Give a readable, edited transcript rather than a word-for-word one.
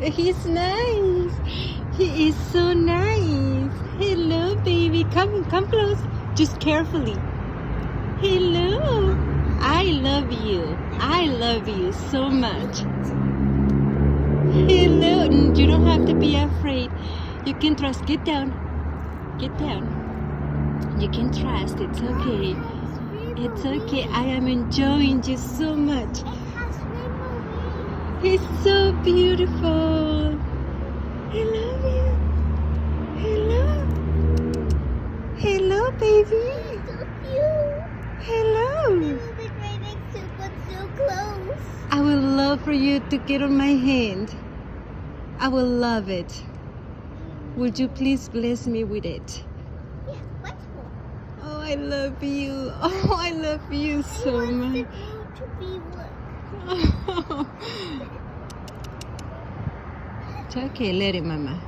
He's nice. He is so nice. Hello, baby. Come close. Just carefully. Hello. I love you. I love you so much. Hello. You don't have to be afraid. You can trust. Get down. Get down. You can trust. It's okay. It's okay. I am enjoying you so much. He's so beautiful. I love you. Hello. Hello, baby. So cute. Hello. Little bit right next to, but so close. I would love for you to get on my hand. I will love it. Would you please bless me with it? Yeah, what's more? Oh, I love you. Oh, I love you so He wants much. to be what? It's okay, let it, Mama.